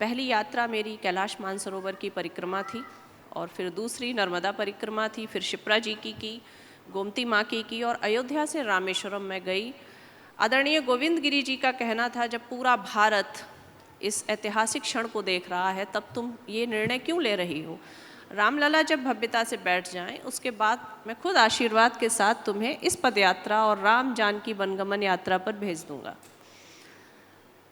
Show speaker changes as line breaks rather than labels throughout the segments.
पहली यात्रा मेरी कैलाश मानसरोवर की परिक्रमा थी और फिर दूसरी नर्मदा परिक्रमा थी, फिर शिप्रा जी की, गोमती माँ की और अयोध्या से रामेश्वरम में गई। आदरणीय गोविंद गिरी जी का कहना था, जब पूरा भारत इस ऐतिहासिक क्षण को देख रहा है तब तुम ये निर्णय क्यों ले रही हो? रामलला जब भव्यता से बैठ जाएं उसके बाद मैं खुद आशीर्वाद के साथ तुम्हें इस पदयात्रा और राम जानकी वनगमन यात्रा पर भेज दूंगा।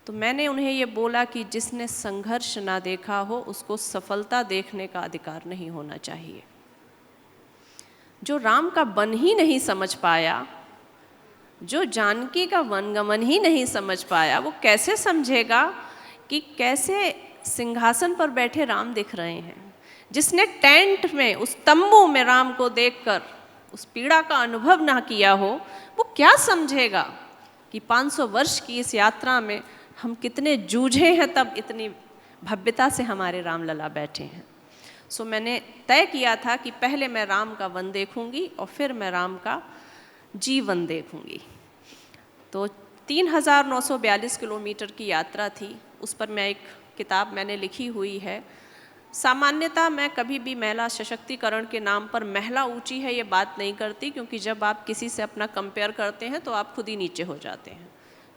तो मैंने उन्हें ये बोला कि जिसने संघर्ष ना देखा हो उसको सफलता देखने का अधिकार नहीं होना चाहिए। जो राम का वन ही नहीं समझ पाया, जो जानकी का वनगमन ही नहीं समझ पाया, वो कैसे समझेगा कि कैसे सिंहासन पर बैठे राम दिख रहे हैं। जिसने टेंट में, उस तंबू में राम को देखकर उस पीड़ा का अनुभव ना किया हो, वो क्या समझेगा कि 500 वर्ष की इस यात्रा में हम कितने जूझे हैं, तब इतनी भव्यता से हमारे रामलला बैठे हैं। सो मैंने तय किया था कि पहले मैं राम का वन देखूंगी और फिर मैं राम का जीवन देखूंगी। तो 3942 किलोमीटर की यात्रा थी। उस पर मैं एक किताब मैंने लिखी हुई है। सामान्यतः मैं कभी भी महिला सशक्तिकरण के नाम पर महिला ऊंची है ये बात नहीं करती, क्योंकि जब आप किसी से अपना कंपेयर करते हैं तो आप खुद ही नीचे हो जाते हैं।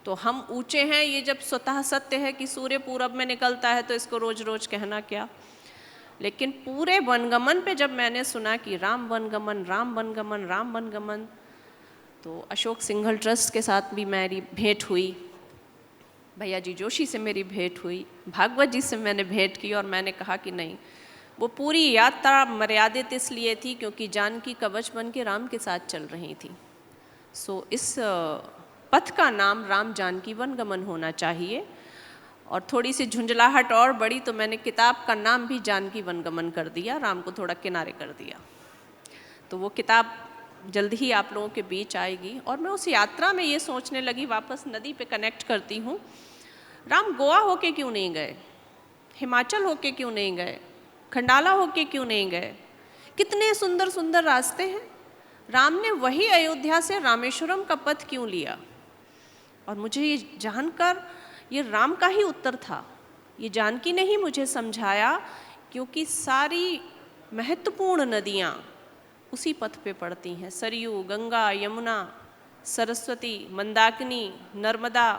तो हम ऊंचे हैं ये जब स्वतः सत्य है कि सूर्य पूरब में निकलता है, तो इसको रोज रोज कहना क्या। लेकिन पूरे वनगमन पे जब मैंने सुना कि राम वनगमन, राम वनगमन, राम वनगमन, तो अशोक सिंघल ट्रस्ट के साथ भी मेरी भेंट हुई, भैया जी जोशी से मेरी भेंट हुई, भागवत जी से मैंने भेंट की और मैंने कहा कि नहीं, वो पूरी यात्रा मर्यादित इसलिए थी क्योंकि जानकी कवच बन के राम के साथ चल रही थी। सो इस पथ का नाम राम जानकी वनगमन होना चाहिए। और थोड़ी सी झुंझलाहट और बढ़ी तो मैंने किताब का नाम भी जानकी वनगमन कर दिया, राम को थोड़ा किनारे कर दिया। तो वो किताब जल्द ही आप लोगों के बीच आएगी। और मैं उस यात्रा में ये सोचने लगी, वापस नदी पे कनेक्ट करती हूँ, राम गोवा होके क्यों नहीं गए, हिमाचल होके क्यों नहीं गए, खंडाला होके क्यों नहीं गए? कितने सुंदर सुंदर रास्ते हैं। राम ने वही अयोध्या से रामेश्वरम का पथ क्यों लिया? और मुझे ये जानकर ये राम का ही उत्तर था, ये जानकी ने ही मुझे समझाया, क्योंकि सारी महत्वपूर्ण नदियाँ उसी पथ पे पड़ती हैं। सरयू, गंगा, यमुना, सरस्वती, मंदाकिनी, नर्मदा,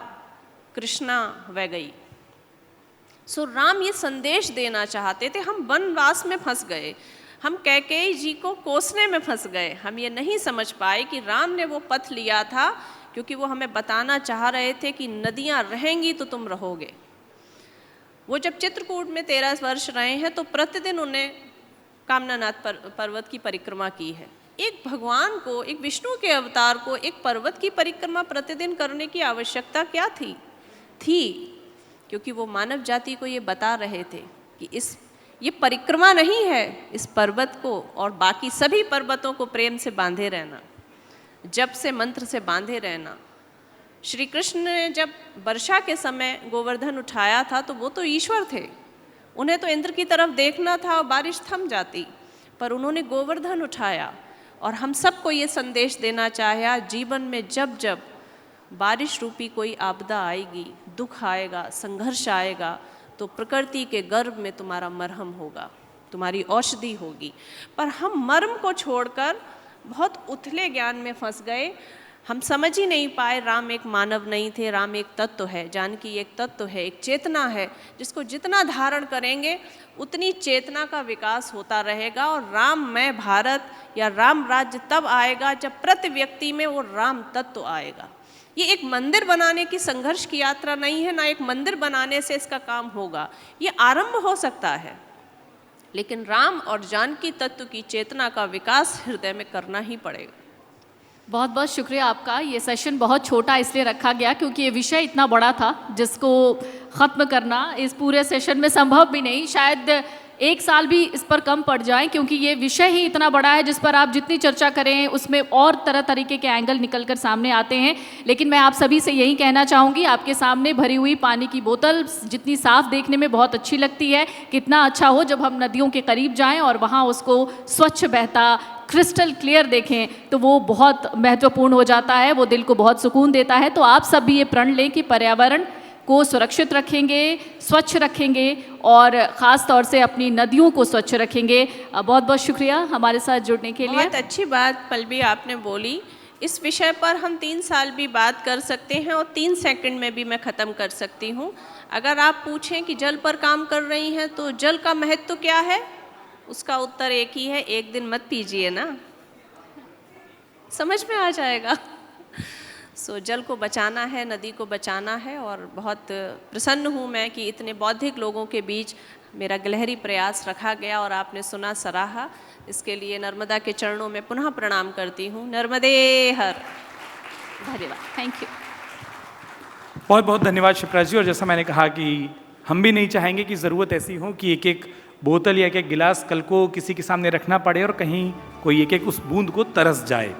कृष्णा, वैगई। सो राम ये संदेश देना चाहते थे। हम वनवास में फंस गए, हम कैकेयी जी को कोसने में फंस गए। हम ये नहीं समझ पाए कि राम ने वो पथ लिया था क्योंकि वो हमें बताना चाह रहे थे कि नदियाँ रहेंगी तो तुम रहोगे। वो जब चित्रकूट में 13 वर्ष रहे हैं तो प्रतिदिन उन्हें कामनानाथ पर्वत की परिक्रमा की है। एक भगवान को, एक विष्णु के अवतार को एक पर्वत की परिक्रमा प्रतिदिन करने की आवश्यकता क्या थी? क्योंकि वो मानव जाति को ये बता रहे थे कि ये परिक्रमा नहीं है, इस पर्वत को और बाकी सभी पर्वतों को प्रेम से बांधे रहना, जप से, मंत्र से बांधे रहना। श्री कृष्ण ने जब वर्षा के समय गोवर्धन उठाया था तो वो तो ईश्वर थे, उन्हें तो इंद्र की तरफ देखना था और बारिश थम जाती, पर उन्होंने गोवर्धन उठाया। और हम सबको ये संदेश देना चाहा, जीवन में जब जब बारिश रूपी कोई आपदा आएगी, दुख आएगा, संघर्ष आएगा, तो प्रकृति के गर्भ में तुम्हारा मरहम होगा, तुम्हारी औषधि होगी। पर हम मर्म को छोड़कर बहुत उथले ज्ञान में फंस गए। हम समझ ही नहीं पाए राम एक मानव नहीं थे, राम एक तत्व है, जानकी एक तत्व है, एक चेतना है, जिसको जितना धारण करेंगे उतनी चेतना का विकास होता रहेगा। और राममय भारत या राम राज्य तब आएगा जब प्रति व्यक्ति में वो राम तत्व आएगा। ये एक मंदिर बनाने की संघर्ष की यात्रा नहीं है, ना एक मंदिर बनाने से इसका काम होगा। ये आरंभ हो सकता है, लेकिन राम और जानकी तत्व की चेतना का विकास हृदय में करना ही पड़ेगा।
बहुत बहुत शुक्रिया आपका। ये सेशन बहुत छोटा इसलिए रखा गया क्योंकि ये विषय इतना बड़ा था जिसको ख़त्म करना इस पूरे सेशन में संभव भी नहीं। शायद 1 साल भी इस पर कम पड़ जाए, क्योंकि ये विषय ही इतना बड़ा है जिस पर आप जितनी चर्चा करें उसमें और तरह तरीके के एंगल निकल कर सामने आते हैं। लेकिन मैं आप सभी से यही कहना चाहूँगी, आपके सामने भरी हुई पानी की बोतल जितनी साफ़ देखने में बहुत अच्छी लगती है, कितना अच्छा हो जब हम नदियों के करीब जाएं और वहाँ उसको स्वच्छ बहता क्रिस्टल क्लियर देखें, तो वो बहुत महत्वपूर्ण हो जाता है, वो दिल को बहुत सुकून देता है। तो आप सब भी ये प्रण लें कि पर्यावरण को सुरक्षित रखेंगे, स्वच्छ रखेंगे और ख़ास तौर से अपनी नदियों को स्वच्छ रखेंगे। बहुत बहुत शुक्रिया हमारे साथ जुड़ने के लिए।
बहुत अच्छी बात पल्लवी आपने बोली। इस विषय पर हम 3 साल भी बात कर सकते हैं और 3 सेकंड में भी मैं ख़त्म कर सकती हूँ। अगर आप पूछें कि जल पर काम कर रही हैं तो जल का महत्व क्या है, उसका उत्तर एक ही है, एक दिन मत पीजिए ना, समझ में आ जाएगा। जल को बचाना है, नदी को बचाना है और बहुत प्रसन्न हूँ मैं कि इतने बौद्धिक लोगों के बीच मेरा गिलहरी प्रयास रखा गया और आपने सुना, सराहा। इसके लिए नर्मदा के चरणों में पुनः प्रणाम करती हूँ। नर्मदे हर।
धन्यवाद, थैंक यू।
बहुत बहुत धन्यवाद शिप्रा जी। और जैसा मैंने कहा कि हम भी नहीं चाहेंगे कि ज़रूरत ऐसी हो कि एक एक बोतल या एक एक गिलास कल को किसी के सामने रखना पड़े और कहीं कोई एक एक उस बूंद को तरस जाए।